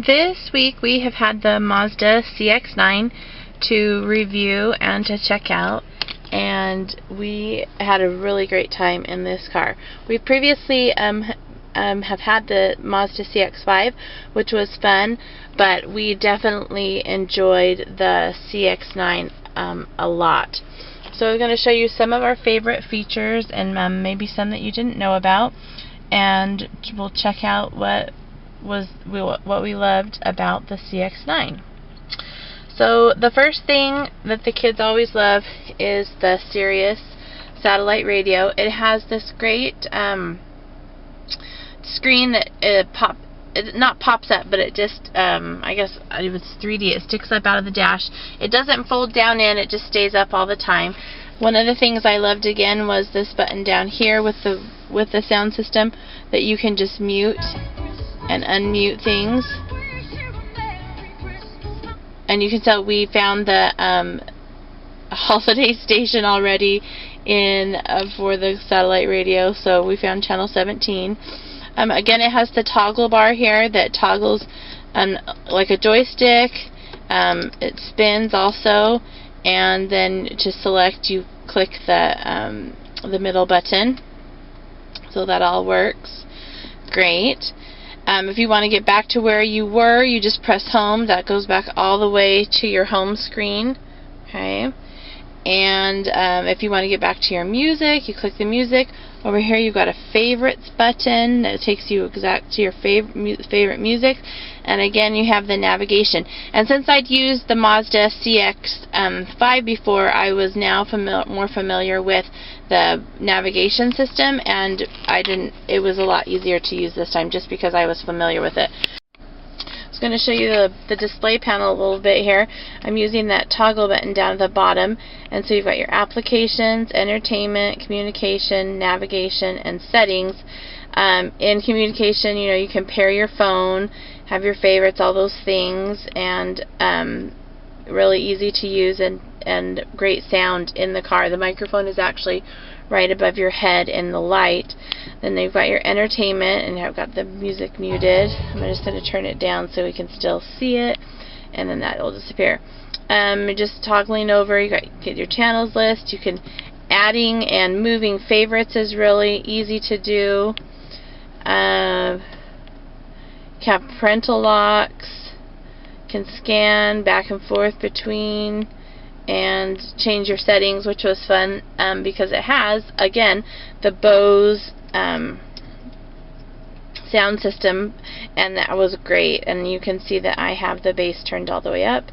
This week we have had the Mazda CX-9 to review and to check out, and we had a really great time in this car. We previously have had the Mazda CX-5, which was fun, but we definitely enjoyed the CX-9 a lot. So we're going to show you some of our favorite features and maybe some that you didn't know about, and we'll check out what we loved about the CX-9. So the first thing that the kids always love is the Sirius satellite radio. It has this great screen that it not pops up, but it just I guess it was 3D. It sticks up out of the dash. It doesn't fold down in. It just stays up all the time. One of the things I loved again was this button down here with the sound system that you can just mute and unmute things. And you can tell we found the holiday station already for the satellite radio, so we found channel 17. Again, it has the toggle bar here that toggles like a joystick. It spins also, and then to select you click the middle button, so that all works great. If you want to get back to where you were, you just press home. That goes back all the way to your home screen. Okay. And if you want to get back to your music, you click the music. Over here you've got a favorites button that takes you exact to your favorite music. And again, you have the navigation. And since I'd used the Mazda CX-5 before, I was now more familiar with the navigation system, and it was a lot easier to use this time just because I was familiar with it. I was going to show you the display panel a little bit here. I'm using that toggle button down at the bottom, and so you've got your applications, entertainment, communication, navigation, and settings. In communication, you can pair your phone, have your favorites, all those things, and really easy to use and great sound in the car. The microphone is actually right above your head in the light. Then they've got your entertainment, and I've got the music muted. I'm just going to turn it down so we can still see it, and then that will disappear. Just toggling over, you get your channels list. You can adding and moving favorites is really easy to do. You have parental locks, can scan back and forth between and change your settings, which was fun because it has, again, the Bose sound system, and that was great. And you can see that I have the bass turned all the way up,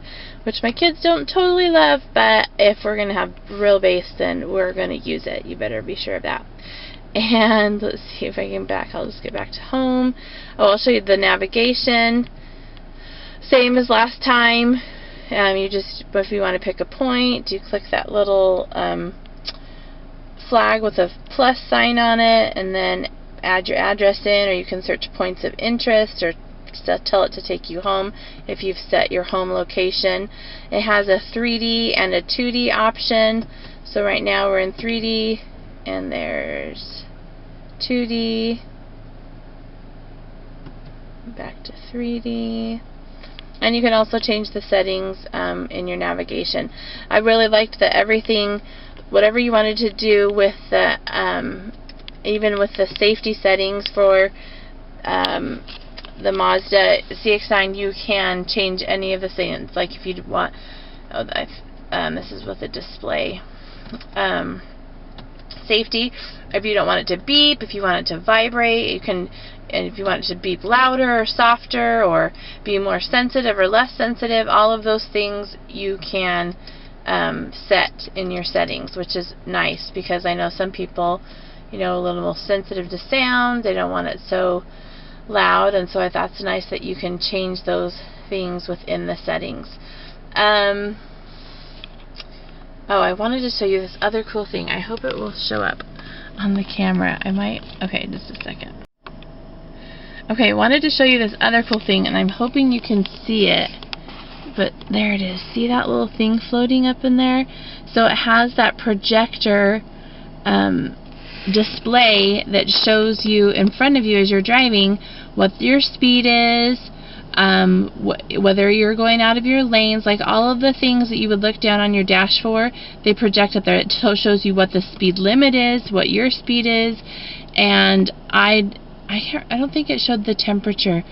which my kids don't totally love, but if we're going to have real bass, then we're going to use it. You better be sure of that. And let's see if I can I'll just get back to home. Oh, I'll show you the navigation. Same as last time. If you want to pick a point, you click that little flag with a plus sign on it, and then add your address in, or you can search points of interest, or tell it to take you home if you've set your home location. It has a 3D and a 2D option. So right now we're in 3D, and there's 2D, back to 3D. And you can also change the settings in your navigation. I really liked that everything, whatever you wanted to do with the, even with the safety settings for the Mazda CX-9, you can change any of the settings. Like if you want, this is with the display safety. If you don't want it to beep, if you want it to vibrate, you can. And if you want it to beep louder or softer, or be more sensitive or less sensitive, all of those things you can set in your settings, which is nice because I know some people, a little more sensitive to sound. They don't want it so loud, and so I thought it's nice that you can change those things within the settings. Oh, I wanted to show you this other cool thing. I hope it will show up on the camera. Okay, just a second. Okay, I wanted to show you this other cool thing, and I'm hoping you can see it. But there it is. See that little thing floating up in there? So it has that projector display that shows you in front of you as you're driving what your speed is, whether you're going out of your lanes, like all of the things that you would look down on your dash for, they project up there. It shows you what the speed limit is, what your speed is, and I don't think it showed the temperature.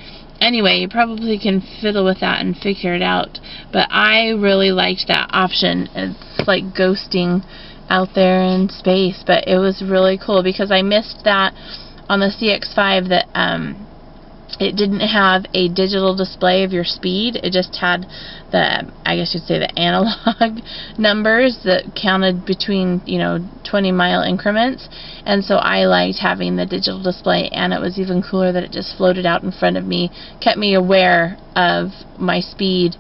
Anyway, you probably can fiddle with that and figure it out, but I really liked that option. It's like ghosting out there in space, but it was really cool because I missed that on the CX-5, that it didn't have a digital display of your speed. It just had the, I guess you'd say, the analog numbers that counted between, 20-mile increments. And so I liked having the digital display, and it was even cooler that it just floated out in front of me, kept me aware of my speed.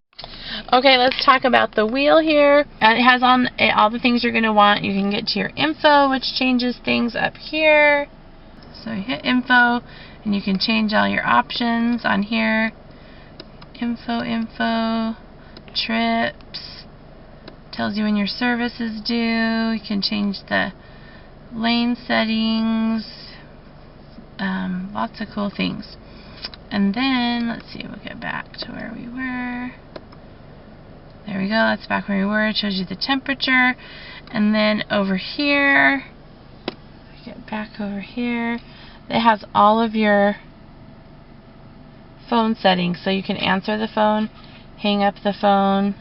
Okay, let's talk about the wheel here. It has on all the things you're going to want. You can get to your info, which changes things up here. So you hit info, and you can change all your options on here. Info, trips, tells you when your service is due. You can change the lane settings, lots of cool things. And then, let's see, we'll get back to where we were. There we go, that's back where we were. It shows you the temperature. And then over here, get back over here, it has all of your phone settings, so you can answer the phone, hang up the phone,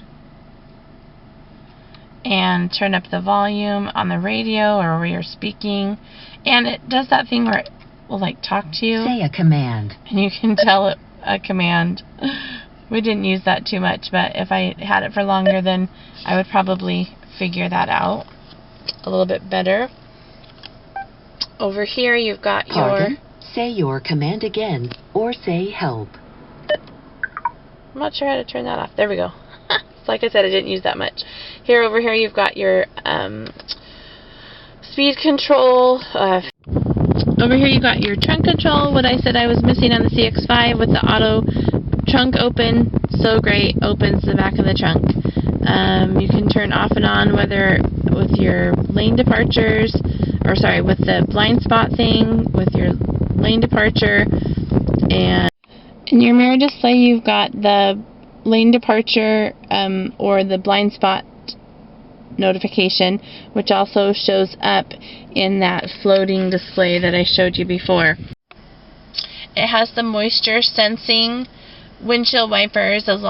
and turn up the volume on the radio or where you're speaking. And it does that thing where it will like talk to you. Say a command. And you can tell it a command. We didn't use that too much, but if I had it for longer, then I would probably figure that out a little bit better. Over here you've got Pardon? Say your command again, or say help. I'm not sure how to turn that off. There we go. So like I said, I didn't use that much. Over here you've got your speed control. Over here you've got your trunk control, what I said I was missing on the CX-5 with the auto trunk open. So great, opens the back of the trunk. You can turn off and on whether with your lane departures, or sorry, with the blind spot thing, with your lane departure, and in your mirror display you've got the lane departure or the blind spot notification, which also shows up in that floating display that I showed you before. It has the moisture sensing windshield wipers, as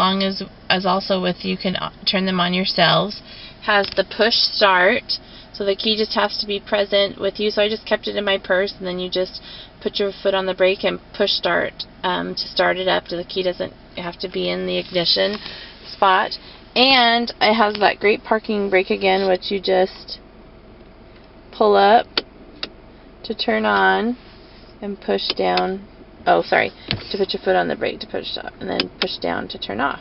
also with, you can turn them on yourselves. Has the push start, so the key just has to be present with you. So I just kept it in my purse, and then you just put your foot on the brake and push start to start it up. The key doesn't have to be in the ignition spot. And it has that great parking brake again, which you just pull up to turn on and push down. Oh, sorry, to put your foot on the brake to push up, and then push down to turn off.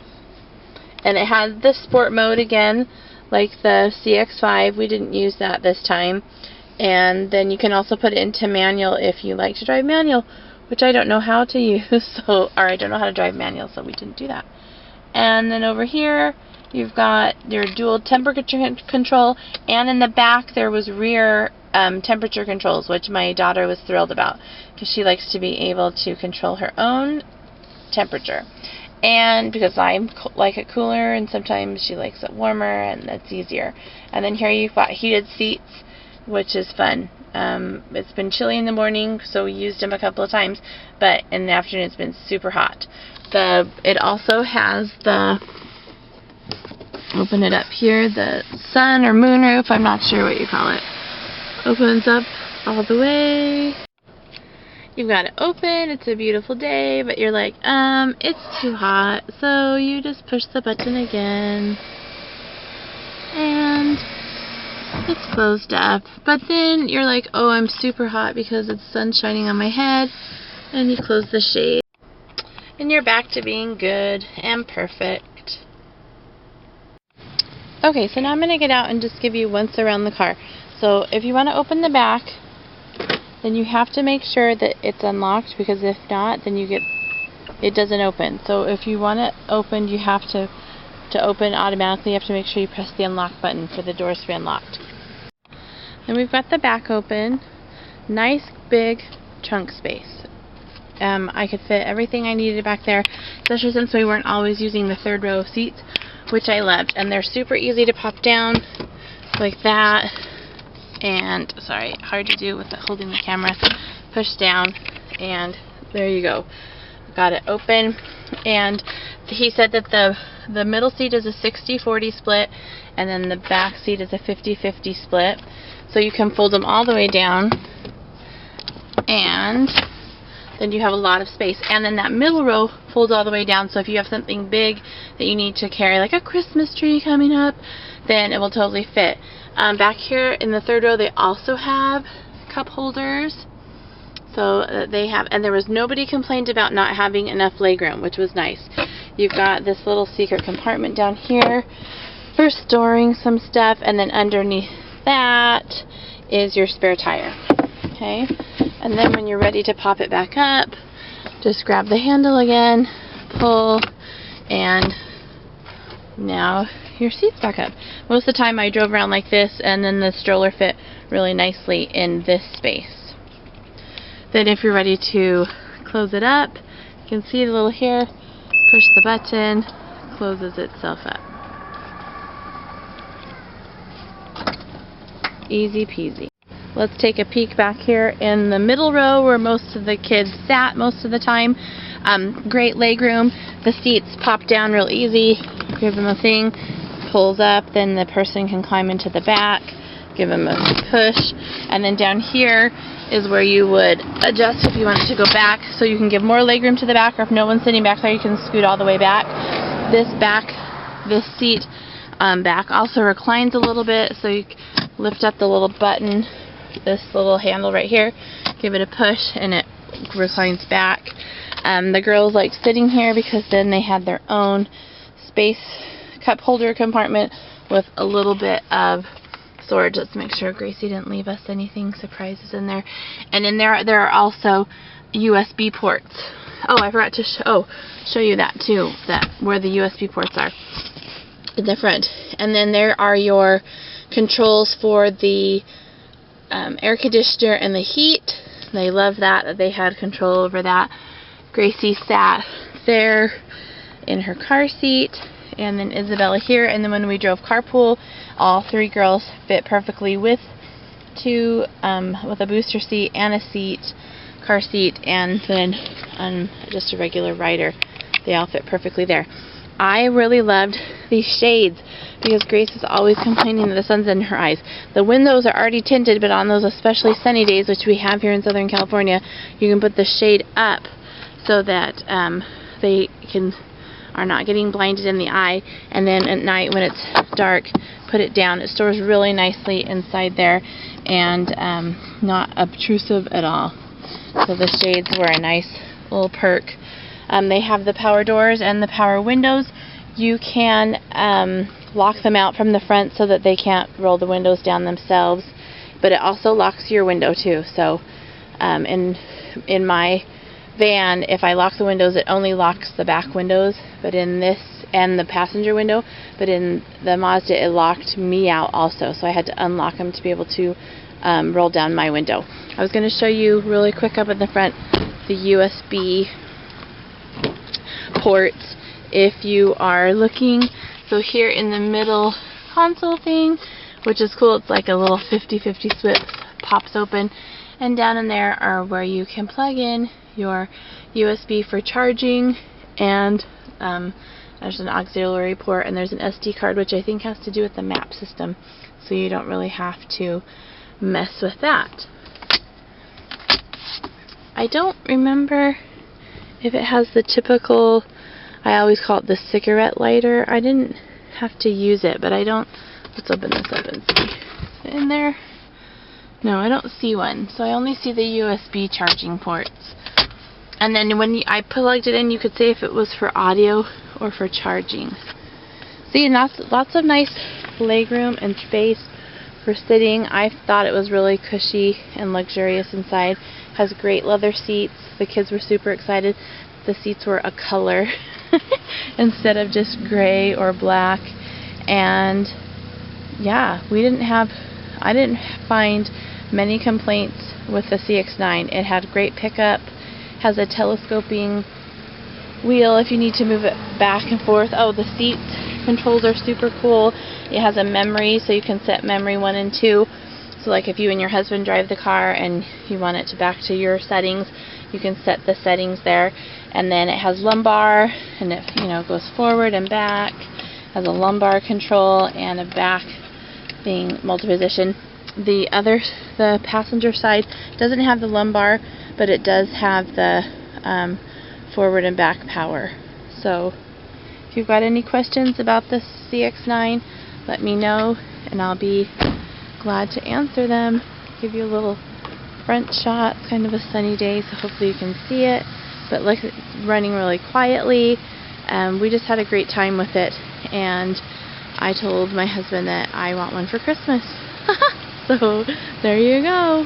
And it has the sport mode again, like the CX-5. We didn't use that this time. And then you can also put it into manual if you like to drive manual, which I don't know how to use, or I don't know how to drive manual, so we didn't do that. And then over here you've got your dual temperature control, and in the back there was rear temperature controls, which my daughter was thrilled about because she likes to be able to control her own temperature. And because I like it cooler, and sometimes she likes it warmer, and that's easier. And then here you've got heated seats, which is fun. It's been chilly in the morning, so we used them a couple of times, but in the afternoon it's been super hot. It also has the, open it up here, the sun or moon roof, I'm not sure what you call it. Opens up all the way. You've got it open, it's a beautiful day, but you're like, it's too hot, so you just push the button again, and it's closed up. But then you're like, oh, I'm super hot because it's sun shining on my head, and you close the shade, and you're back to being good and perfect. Okay, so now I'm going to get out and just give you once around the car. So if you want to open the back, then you have to make sure that it's unlocked, because if not, then it doesn't open. So if you want it opened, you have to open automatically, you have to make sure you press the unlock button for the doors to be unlocked. Then we've got the back open. Nice big trunk space. I could fit everything I needed back there, especially since we weren't always using the third row of seats, which I loved. And they're super easy to pop down like that. And sorry, hard to do with holding the camera. Push down, and there you go. Got it open. And he said that the middle seat is a 60-40 split, and then the back seat is a 50-50 split. So you can fold them all the way down, and then you have a lot of space. And then that middle row folds all the way down, so if you have something big that you need to carry, like a Christmas tree coming up, then it will totally fit. Back here in the third row, they also have cup holders. So they have, and there was nobody complained about not having enough legroom, which was nice. You've got this little secret compartment down here for storing some stuff, and then underneath that is your spare tire. Okay, and then when you're ready to pop it back up, just grab the handle again, pull, and now your seat's back up. Most of the time I drove around like this, and then the stroller fit really nicely in this space. Then if you're ready to close it up, you can see the little here, push the button, closes itself up. Easy peasy. Let's take a peek back here in the middle row where most of the kids sat most of the time. Great legroom. The seats pop down real easy. Give them a thing, pulls up, then the person can climb into the back. Give them a push, and then down here is where you would adjust if you wanted to go back, so you can give more legroom to the back, or if no one's sitting back there, you can scoot all the way back. This seat back also reclines a little bit, so you lift up the little button, this little handle right here, give it a push, and it reclines back. The girls like sitting here because then they had their own space cup holder compartment with a little bit of storage. Let's make sure Gracie didn't leave us anything surprises in there. And in there are also USB ports. Oh, I forgot to show you that too, where the USB ports are in the front. And then there are your controls for the air conditioner and the heat. They love that they had control over that. Gracie sat there in her car seat, and then Isabella here. And then when we drove carpool, all three girls fit perfectly with a booster seat and a car seat, and then just a regular rider. They all fit perfectly there. I really loved these shades because Grace is always complaining that the sun's in her eyes. The windows are already tinted, but on those especially sunny days, which we have here in Southern California, you can put the shade up so that they are not getting blinded in the eye, and then at night when it's dark, put it down. It stores really nicely inside there, and not obtrusive at all. So the shades were a nice little perk. They have the power doors and the power windows. You can lock them out from the front so that they can't roll the windows down themselves, but it also locks your window too. So in my van, if I lock the windows, it only locks the back windows, but in this, and the passenger window, but in the Mazda it locked me out also, so I had to unlock them to be able to roll down my window. I was going to show you really quick up in the front the USB ports if you are looking. So here in the middle console thing, which is cool, it's like a little 50-50 split, pops open, and down in there are where you can plug in your USB for charging, and there's an auxiliary port, and there's an SD card, which I think has to do with the map system, so you don't really have to mess with that. I don't remember if it has the typical, I always call it the cigarette lighter. I didn't have to use it, but I don't, let's open this up and see. Is it in there? No, I don't see one, so I only see the USB charging ports. And then when I plugged it in, you could say if it was for audio or for charging. See, and lots of nice legroom and space for sitting. I thought it was really cushy and luxurious inside. Has great leather seats. The kids were super excited. The seats were a color instead of just gray or black. And yeah, I didn't find many complaints with the CX-9. It had great pickup, Has a telescoping wheel if you need to move it back and forth. Oh, the seat controls are super cool. It has a memory, so you can set memory 1 and 2. So like if you and your husband drive the car and you want it to back to your settings, you can set the settings there. And then it has lumbar, and it goes forward and back. Has a lumbar control and a back thing, multi-position. The passenger side doesn't have the lumbar, but it does have the forward and back power. So if you've got any questions about the CX-9, let me know and I'll be glad to answer them. Give you a little front shot. It's kind of a sunny day, so hopefully you can see it, but look, it's running really quietly. We just had a great time with it, and I told my husband that I want one for Christmas. So there you go.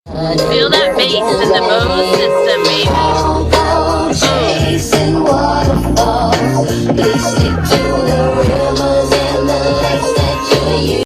Feel that bass in the Bose system, baby.